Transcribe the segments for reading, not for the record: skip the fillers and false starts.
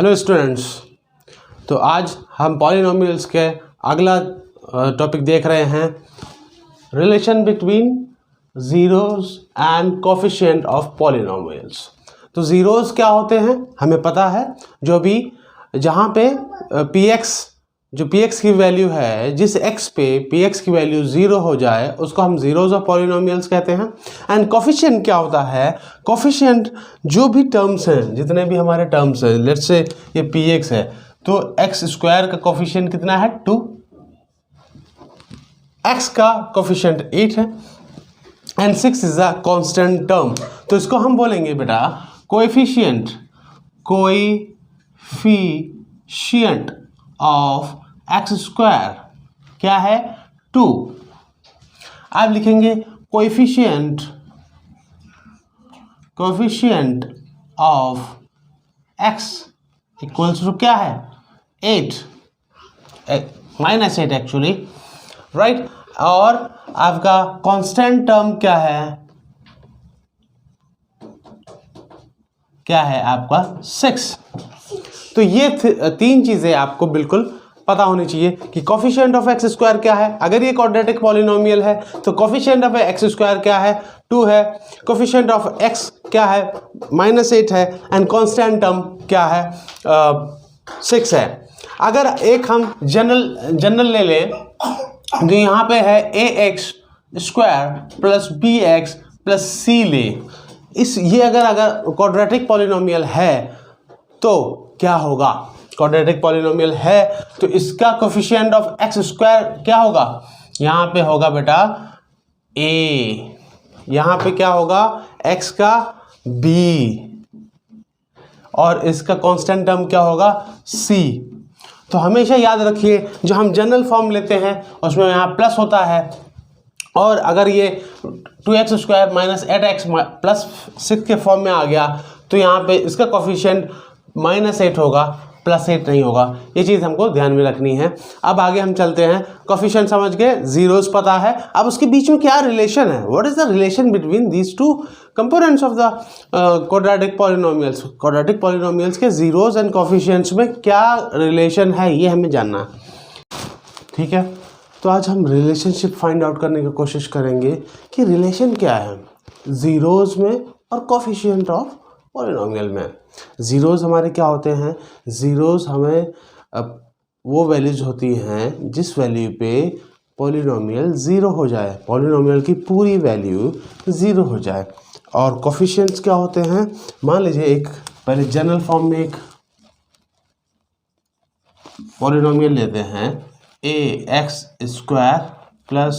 Hello students, तो आज हम पॉलिनोमियल्स के अगला टॉपिक देख रहे हैं, relation between zeros and coefficient of polynomials. तो ज़ीरोज़ क्या होते हैं हमें पता है, जो भी जहाँ पे px की वैल्यू है, जिस x पे px की वैल्यू 0 हो जाए उसको हम ज़ीरोज़ ऑफ पॉलिनोमियल्स कहते हैं। एंड कोफिशिएंट क्या होता है, कोफिशिएंट जो भी टर्म्स हैं, जितने भी हमारे टर्म्स हैं, लेट्स से ये px है तो x स्क्वायर का कोफिशिएंट कितना है 2, x का कोफिशिएंट 8 है and 6 is a constant term. तो इसको हम बोलेंगे बेटा कोएफिशिएंट ऑफ एक्स स्क्वायर क्या है 2। आप लिखेंगे coefficient of x equals to क्या है 8 -8 एक्चुअली, राइट। और आपका कांस्टेंट टर्म क्या है आपका 6। तो ये तीन चीजें आपको बिल्कुल पता होनी चाहिए कि कोफिशिएंट ऑफ एक्स स्क्वायर क्या है। अगर ये क्वाड्रेटिक पॉलिनोमियल है तो कोफिशिएंट ऑफ एक्स स्क्वायर क्या है 2 है, कोफिशिएंट ऑफ एक्स क्या है -8 है एंड कांस्टेंट टर्म क्या है 6 है। अगर एक हम जनरल ले लें तो यहाँ पे है ax square plus bx plus c ले। ये अगर क्वाड्रेटिक पॉलिनोमियल है तो क्या होगा, क्वाड्रेटिक पॉलिनोमियल है तो इसका कोफिशिएंट ऑफ एक्स स्क्वायर क्या होगा, यहाँ पे होगा बेटा a, यहाँ पे क्या होगा x का b और इसका कांस्टेंट टर्म क्या होगा c। तो हमेशा याद रखिए जो हम जनरल फॉर्म लेते हैं उसमें यहाँ प्लस होता है, और अगर ये 2x square minus 8x plus 6 के फॉर्म में आ गया तो यहाँ पे इसका कोफिशिएंट -8 होगा, +8 नहीं होगा। ये चीज़ हमको ध्यान में रखनी है। अब आगे हम चलते हैं, कोफिशिएंट समझ गए, ज़ीरोज़ पता है, अब उसके बीच में क्या रिलेशन है, what is the relation between these two components of the quadratic polynomials. Quadratic polynomials के ज़ीरोज़ एंड कोफिशिएंट्स में क्या रिलेशन है ये हमें जानना है, ठीक है। तो आज हम रिलेशनशिप फाइंड आउट करने की कोशिश करेंगे कि रिलेशन क्या है ज़ीरोज़ में और कोफिशिएंट ऑफ पॉलिनोमियल में। ज़ीरोज़ हमारे क्या होते हैं, ज़ीरोज़ हमें वो वैल्यूज होती हैं जिस वैल्यू पे पॉलिनोमियल 0 हो जाए, पॉलिनोमियल की पूरी वैल्यू 0 हो जाए। और कोफिशिएंट्स क्या होते हैं, मान लीजिए एक पहले जनरल फॉर्म में एक पॉलिनोमियल लेते हैं ax square plus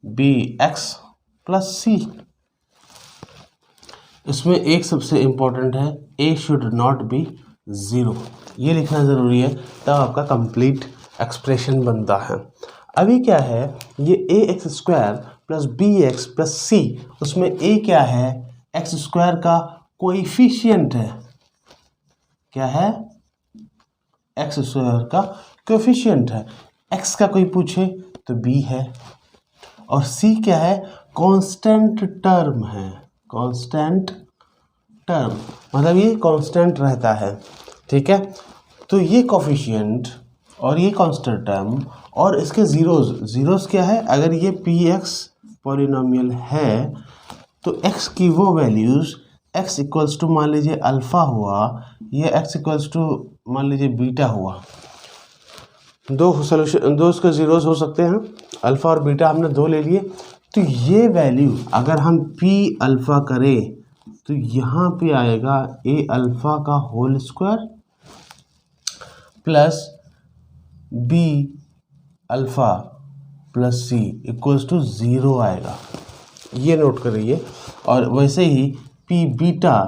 bx plus c। इसमें एक सबसे इम्पोर्टेंट है a शुड नॉट बी 0, ये लिखना ज़रूरी है तब आपका कंप्लीट एक्सप्रेशन बनता है। अभी क्या है, ये ax square plus bx plus c, उसमें a क्या है x स्क्वायर का कोएफिशिएंट है, क्या है x स्क्वायर का कोएफिशिएंट है। x का कोई पूछे तो b है, और c क्या है कांस्टेंट टर्म है, कांस्टेंट टर्म मतलब ये कांस्टेंट रहता है, ठीक है। तो ये कोफिशिएंट और ये कांस्टेंट टर्म और इसके ज़ीरोज़ क्या है, अगर ये px पॉलिनोमियल है तो x की वो वैल्यूज़ x इक्वल्स टू मान लीजिए अल्फ़ा हुआ, ये x इक्वल्स टू मान लीजिए बीटा हुआ। दो उसके ज़ीरोज़ हो सकते हैं, अल्फ़ा और बीटा हमने दो ले लिए। तो ये वैल्यू अगर हम p अल्फ़ा करें तो यहाँ पे आएगा a अल्फ़ा का whole square plus b alpha plus c equals to 0 आएगा, ये नोट करिए। और वैसे ही p beta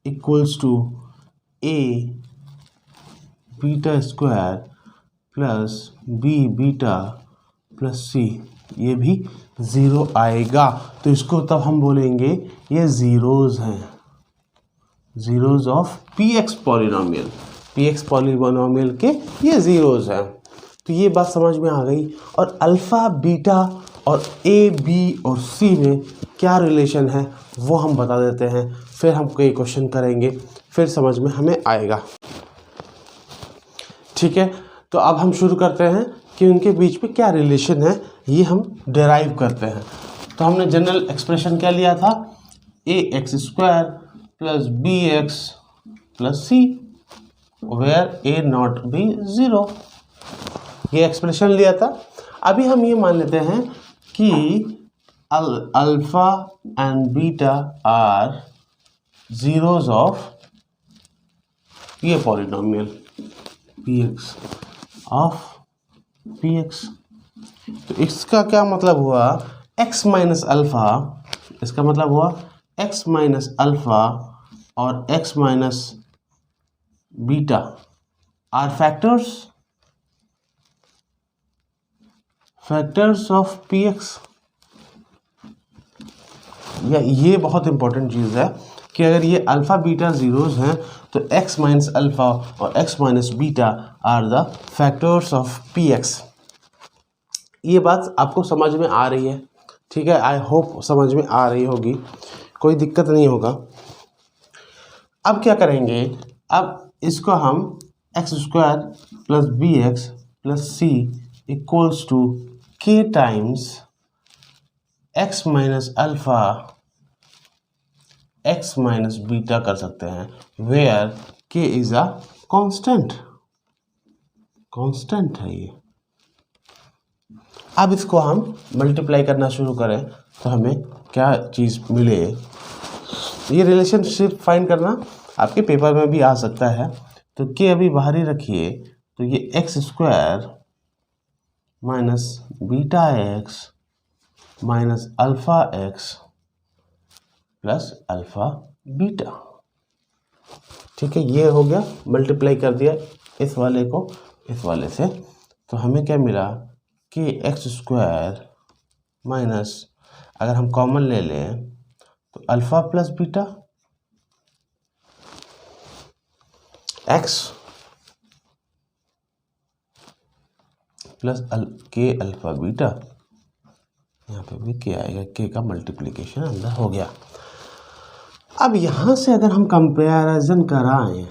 equals to a beta square plus b beta plus c, ये भी 0 आएगा। तो इसको तब हम बोलेंगे ये ज़ीरोज़ हैं, zeros of px polynomial, px polynomial के ये ज़ीरोज़ हैं। तो ये बात समझ में आ गई। और अल्फ़ा बीटा और a b और c में क्या रिलेशन है वो हम बता देते हैं, फिर हम कोई क्वेश्चन करेंगे, फिर समझ में हमें आएगा। ठीक है, तो अब हम शुरू करते हैं कि उनके बीच में क्या रिलेशन है, ये हम डेराइव करते हैं। तो हमने जनरल एक्सप्रेशन क्या लिया था, ax² plus bx plus c where a not be 0, ये एक्सप्रेशन लिया था। अभी हम ये मान लेते हैं कि alpha and beta are zeros of ये पॉलिनोमियल px ऑफ px। तो इसका क्या मतलब हुआ, x माइनस अल्फा, इसका मतलब हुआ x माइनस अल्फा और x minus beta are factors of px। ये बहुत इंपॉर्टेंट चीज़ है कि अगर ये अल्फ़ा बीटा ज़ीरोज़ हैं तो x माइनस अल्फ़ा और x minus beta are the factors of px। ये बात आपको समझ में आ रही है, ठीक है, आई होप समझ में आ रही होगी, कोई दिक्कत नहीं होगा। अब क्या करेंगे, अब इसको हम x² plus bx plus c equals to k times x minus alpha x minus beta कर सकते हैं, where k is a constant है ये। अब इसको हम मल्टीप्लाई करना शुरू करें तो हमें क्या चीज़ मिले, ये रिलेशनशिप फाइंड करना आपके पेपर में भी आ सकता है। तो k अभी बाहर ही रखिए, तो ये x² minus beta x minus alpha x plus alpha beta, ठीक है, ये हो गया, मल्टीप्लाई कर दिया इस वाले को इस वाले से, तो हमें क्या मिला कि x² माइनस, अगर हम कॉमन ले लें तो alpha plus beta x plus k alpha beta, यहाँ पे भी k आएगा, k का मल्टीप्लिकेशन अंदर हो गया। अब यहाँ से अगर हम कंपैरिजन कराएं,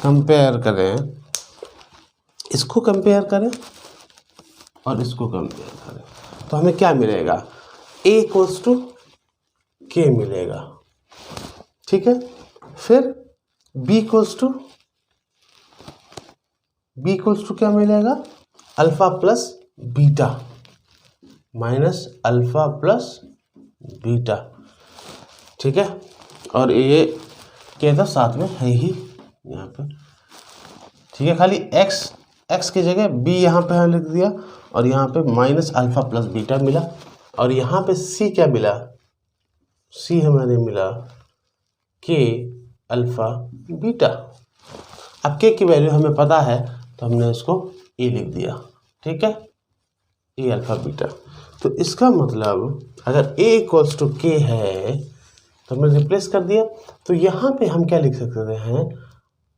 कंपेयर करें, इसको कंपेयर करें और इसको कंपेयर करें, तो हमें क्या मिलेगा, a इक्वल्स टू k मिलेगा, ठीक है। फिर b इक्वल्स टू क्या मिलेगा, alpha plus beta minus alpha plus beta, ठीक है, और ये क्या था साथ में है ही यहाँ पे, ठीक है, खाली x की जगह b यहाँ पे लिख दिया और यहाँ पे माइनस अल्फ़ा प्लस बीटा मिला, और यहाँ पे c क्या मिला, c हमारे मिला k अल्फ़ा बीटा। अब k की वैल्यू हमें पता है तो हमने इसको a लिख दिया, ठीक है, a अल्फ़ा बीटा। तो इसका मतलब अगर a इक्वल्स टू k है तो हमने रिप्लेस कर दिया, तो यहाँ पे हम क्या लिख सकते हैं,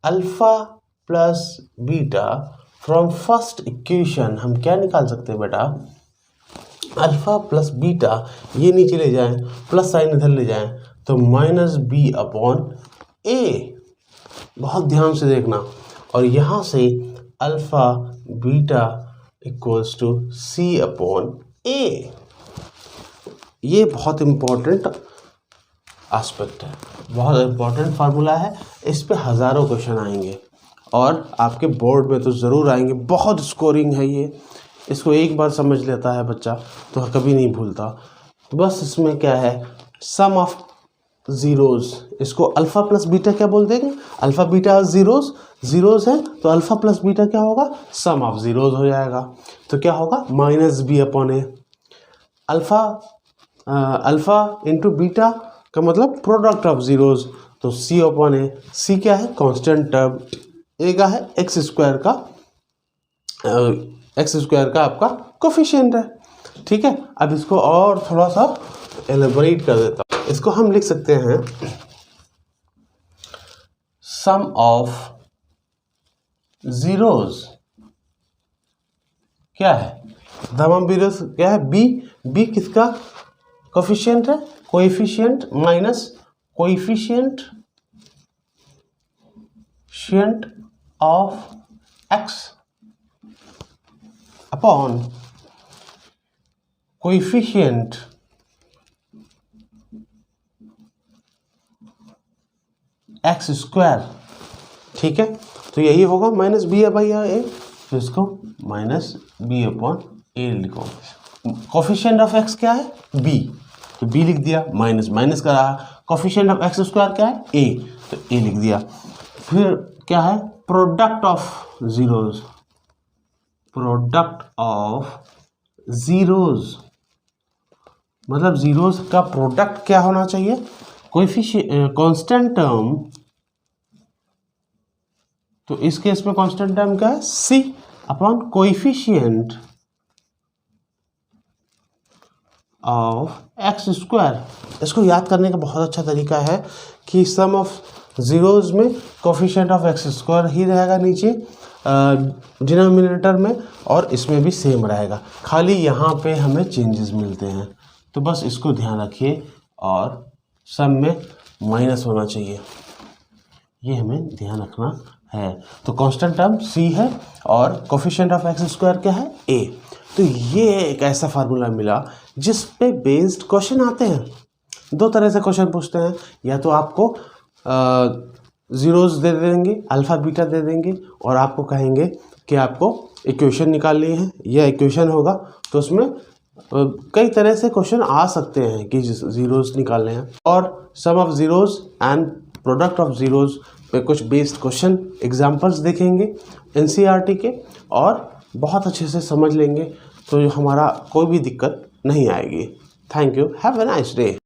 alpha plus beta from first equation हम क्या निकाल सकते हैं बेटा, अल्फ़ा प्लस बीटा, ये नीचे ले जाएं, प्लस साइन इधर ले जाएं, तो माइनस बी अपॉन ए, बहुत ध्यान से देखना, और यहाँ से alpha beta equals to c upon a. ये बहुत इम्पोर्टेंट एस्पेक्ट है, बहुत इम्पोर्टेंट फार्मूला है, इस पे हज़ारों क्वेश्चन आएंगे और आपके बोर्ड में तो ज़रूर आएंगे, बहुत स्कोरिंग है ये, इसको एक बार समझ लेता है बच्चा तो कभी नहीं भूलता। तो बस इसमें क्या है, सम ऑफ ज़ीरोज़, इसको अल्फ़ा प्लस बीटा क्या बोल देंगे, अल्फ़ा बीटा ज़ीरोज़ है तो अल्फ़ा प्लस बीटा क्या होगा, सम ऑफ ज़ीरोज़ हो जाएगा, तो क्या होगा माइनस बी अपॉन ए। अल्फ़ा इंटू बीटा का मतलब प्रोडक्ट ऑफ ज़ीरोज़, तो सी अपॉन ए, सी क्या है कांस्टेंट टर्म, ए का है x² का आपका कोफिशिएंट है, ठीक है। अब इसको और थोड़ा सा एलेबोरेट कर देता हूँ, इसको हम लिख सकते हैं सम ऑफ ज़ीरोज़ क्या है, सम ज़ीरोज़ क्या है, बी किसका कोफिशिएंट है, coefficient minus coefficient coefficient of x upon coefficient x square, ठीक है। तो यही होगा माइनस बी बाई ए, तो इसको माइनस बी अपॉन ए लिखो। कोफिशिएंट ऑफ एक्स क्या है? बी, तो बी लिख दिया, माइनस माइनस का रहा। कोफिशिएंट ऑफ एक्स स्क्वायर क्या है? ए, तो ए लिख दिया। फिर क्या है? Product of zeros, product of zeros मतलब जीरोज का प्रोडक्ट क्या होना चाहिए? कोएफिशिएंट कांस्टेंट टर्म, तो इस केस में कांस्टेंट टर्म क्या है? C upon coefficient of x square. इसको याद करने का बहुत अच्छा तरीका है कि सम ऑफ जीरोज में कोएफिशिएंट ऑफ एक्स स्क्वायर ही रहेगा नीचे डिनोमिनेटर में, और इसमें भी सेम रहेगा, खाली यहाँ पे हमें चेंजेस मिलते हैं। तो बस इसको ध्यान रखिए, और सम में माइनस होना चाहिए, ये हमें ध्यान रखना है। तो कांस्टेंट टर्म सी है और कोफिशिएंट ऑफ एक्स स्क्वायर क्या है? ए। तो ये एक ऐसा फार्मूला मिला जिस पे बेस्ड क्वेश्चन आते हैं। दो तरह से क्वेश्चन पूछते हैं, या तो आपको जीरोज दे देंगे, अल्फा बीटा दे देंगे, और आपको कहेंगे कि आपको इक्वेशन निकालनी है, यह इक्वेशन होगा। तो उसमें कई तरह से क्वेश्चन आ सकते हैं कि जीरोज निकालने हैं, और sum of zeroes and product of zeroes पे कुछ बेस्ड क्वेश्चन एग्जांपल्स देखेंगे एनसीईआरटी के, और बहुत अच्छे से समझ लेंगे, तो हमारा कोई भी दिक्कत नहीं आएगी। Thank you, have a nice day.